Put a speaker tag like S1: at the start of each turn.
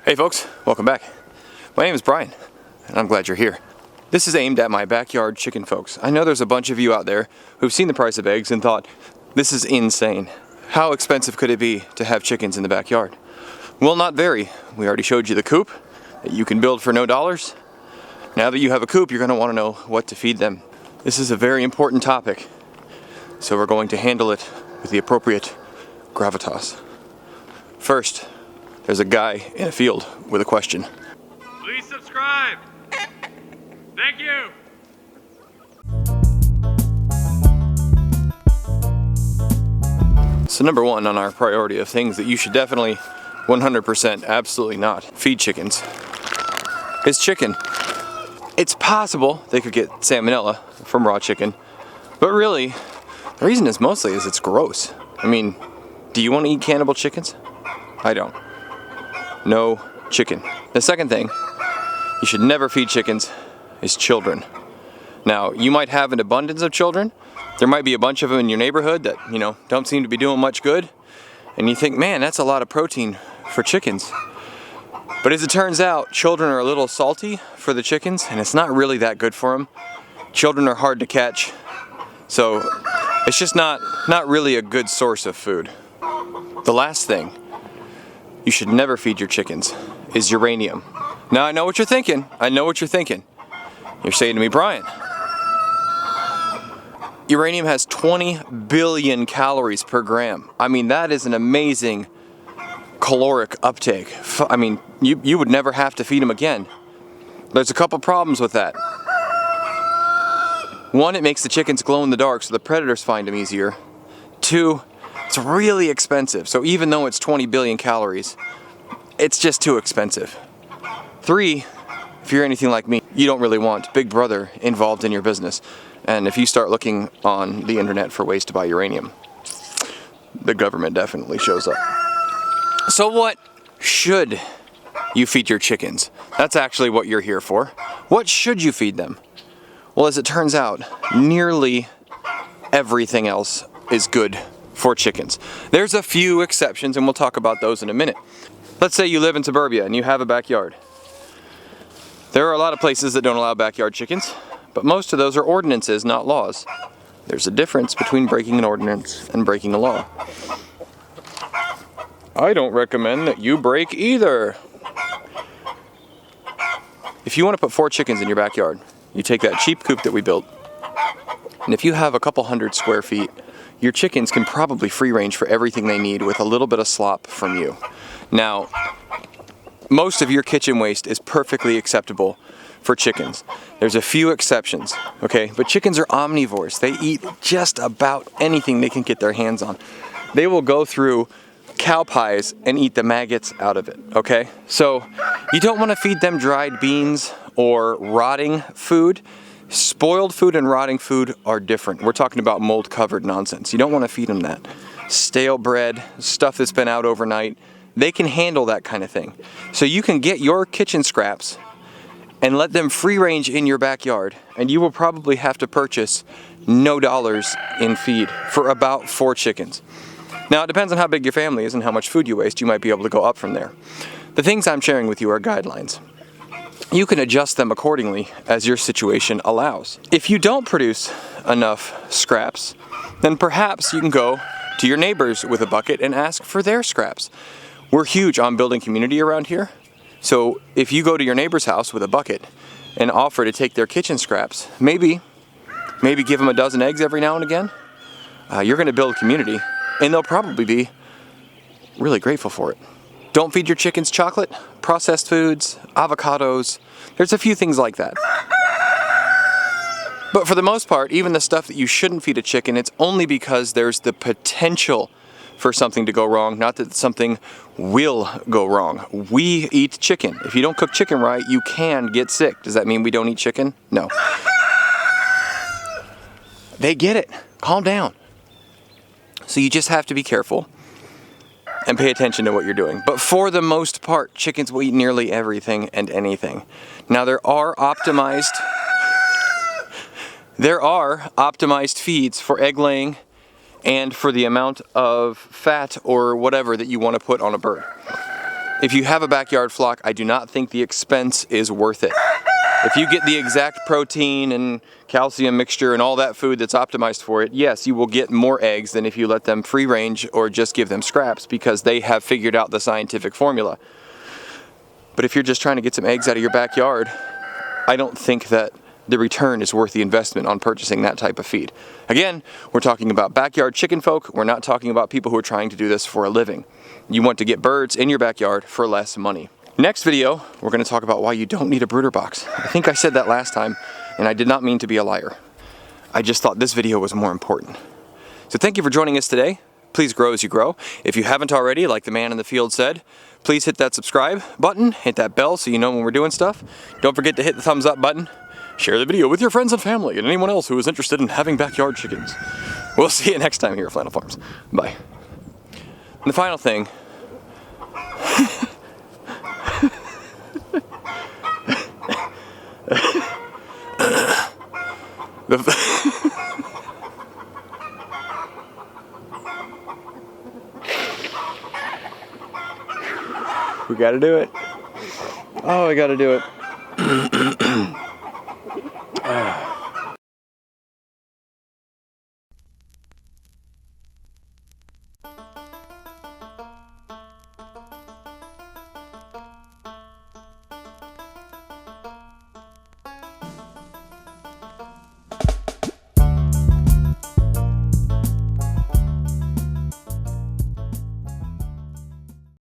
S1: Hey folks, welcome back. My name is Brian, and I'm glad you're here. This is aimed at my backyard chicken folks. I know there's a bunch of you out there who've seen the price of eggs and thought, this is insane. How expensive could it be to have chickens in the backyard? Well, not very. We already showed you the coop that you can build for no dollars. Now that you have a coop, you're going to want to know what to feed them. This is a very important topic, so we're going to handle it with the appropriate gravitas. First, there's a guy in a field with a question.
S2: Please subscribe. Thank you.
S1: So number one on our priority of things that you should definitely 100% absolutely not feed chickens is chicken. It's possible they could get salmonella from raw chicken, but really the reason is mostly it's gross. I mean, do you want to eat cannibal chickens? I don't. No chicken. The second thing you should never feed chickens is children. Now, you might have an abundance of children. There might be a bunch of them in your neighborhood that, don't seem to be doing much good. And you think, man, that's a lot of protein for chickens. But as it turns out, children are a little salty for the chickens, and it's not really that good for them. Children are hard to catch, so it's just not really a good source of food. The last thing you should never feed your chickens is uranium. Now, I know what you're thinking. You're saying to me, Brian, uranium has 20 billion calories per gram. I mean, that is an amazing caloric uptake. I mean, you would never have to feed them again. There's a couple problems with that. One, it makes the chickens glow in the dark so the predators find them easier. Two, it's really expensive. So even though it's 20 billion calories, it's just too expensive. Three, if you're anything like me, you don't really want Big Brother involved in your business. And if you start looking on the internet for ways to buy uranium, the government definitely shows up. So what should you feed your chickens? That's actually what you're here for. What should you feed them? Well, as it turns out, nearly everything else is good for chickens. There's a few exceptions, and we'll talk about those in a minute. Let's say you live in suburbia and you have a backyard. There are a lot of places that don't allow backyard chickens, but most of those are ordinances, not laws. There's a difference between breaking an ordinance and breaking a law. I don't recommend that you break either. If you want to put 4 chickens in your backyard, you take that cheap coop that we built, and if you have a couple hundred square feet, your chickens can probably free range for everything they need with a little bit of slop from you. Now, most of your kitchen waste is perfectly acceptable for chickens. There's a few exceptions, okay? But chickens are omnivores. They eat just about anything they can get their hands on. They will go through cow pies and eat the maggots out of it, okay? So you don't want to feed them dried beans or rotting food. Spoiled food and rotting food are different. We're talking about mold-covered nonsense. You don't want to feed them that. Stale bread, stuff that's been out overnight, they can handle that kind of thing. So you can get your kitchen scraps and let them free range in your backyard, and you will probably have to purchase no dollars in feed for about 4 chickens. Now, it depends on how big your family is and how much food you waste. You might be able to go up from there. The things I'm sharing with you are guidelines. You can adjust them accordingly as your situation allows. If you don't produce enough scraps, then perhaps you can go to your neighbors with a bucket and ask for their scraps. We're huge on building community around here. So if you go to your neighbor's house with a bucket and offer to take their kitchen scraps, maybe give them a dozen eggs every now and again, you're going to build community, and they'll probably be really grateful for it. Don't feed your chickens chocolate, processed foods, avocados. There's a few things like that. But for the most part, even the stuff that you shouldn't feed a chicken, it's only because there's the potential for something to go wrong, not that something will go wrong. We eat chicken. If you don't cook chicken right, you can get sick. Does that mean we don't eat chicken? No. They get it. Calm down. So you just have to be careful and pay attention to what you're doing. But for the most part, chickens will eat nearly everything and anything. Now there are optimized feeds for egg laying and for the amount of fat or whatever that you want to put on a bird. If you have a backyard flock, I do not think the expense is worth it. If you get the exact protein and calcium mixture and all that food that's optimized for it, yes, you will get more eggs than if you let them free range or just give them scraps, because they have figured out the scientific formula. But if you're just trying to get some eggs out of your backyard, I don't think that the return is worth the investment on purchasing that type of feed. Again, we're talking about backyard chicken folk. We're not talking about people who are trying to do this for a living. You want to get birds in your backyard for less money. Next video, we're going to talk about why you don't need a brooder box. I think I said that last time, and I did not mean to be a liar. I just thought this video was more important. So thank you for joining us today. Please grow as you grow. If you haven't already, like the man in the field said, please hit that subscribe button, hit that bell so you know when we're doing stuff. Don't forget to hit the thumbs up button. Share the video with your friends and family and anyone else who is interested in having backyard chickens. We'll see you next time here at Flannel Farms. Bye. And the final thing. We gotta do it. Oh, we gotta do it.